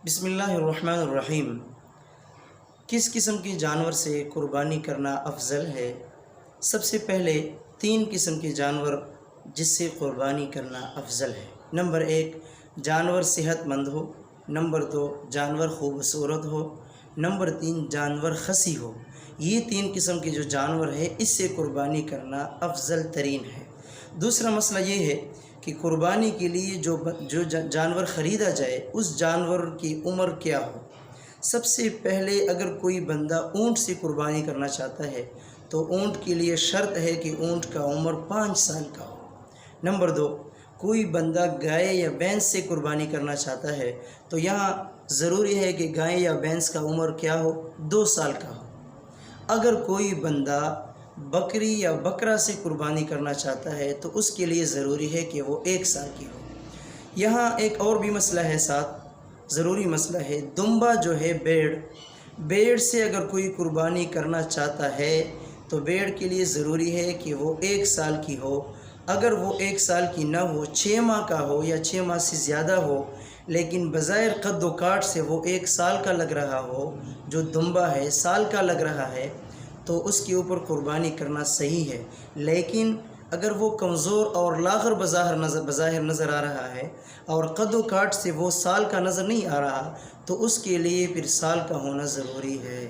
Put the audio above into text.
بسم اللہ الرحمن الرحیم۔ کس قسم کے جانور سے قربانی کرنا افضل ہے؟ سب سے پہلے 3 قسم کے جانور جس سے قربانی کرنا افضل ہے۔ نمبر 1، جانور صحت مند ہو۔ نمبر 2، جانور خوبصورت ہو۔ نمبر 3، جانور خصی ہو۔ یہ 3 قسم کے جو جانور ہے اس سے قربانی کرنا افضل ترین ہے۔ دوسرا مسئلہ یہ ہے کہ قربانی کے لیے جو جانور خریدا جائے اس جانور کی عمر کیا ہو۔ سب سے پہلے اگر کوئی بندہ اونٹ سے قربانی کرنا چاہتا ہے تو اونٹ کے لیے شرط ہے کہ اونٹ کا عمر 5 سال کا ہو۔ نمبر 2، کوئی بندہ گائے یا بھینس سے قربانی کرنا چاہتا ہے تو یہاں ضروری ہے کہ گائے یا بھینس کا عمر کیا ہو، 2 سال کا ہو۔ اگر کوئی بندہ بکری یا بکرا سے قربانی کرنا چاہتا ہے تو اس کے لیے ضروری ہے کہ وہ 1 سال کی ہو۔ یہاں ایک اور بھی مسئلہ ہے، ساتھ ضروری مسئلہ ہے، دمبا جو ہے بیڑ سے اگر کوئی قربانی کرنا چاہتا ہے تو بیڑ کے لیے ضروری ہے کہ وہ 1 سال کی ہو۔ اگر وہ 1 سال کی نہ ہو، 6 ماہ کا ہو یا 6 ماہ سے زیادہ ہو، لیکن بظاہر قد و کاٹ سے وہ 1 سال کا لگ رہا ہو، جو دمبا ہے سال کا لگ رہا ہے، تو اس کے اوپر قربانی کرنا صحیح ہے۔ لیکن اگر وہ کمزور اور لاغر بظاہر نظر آ رہا ہے اور قد و کاٹ سے وہ سال کا نظر نہیں آ رہا تو اس کے لیے پھر سال کا ہونا ضروری ہے۔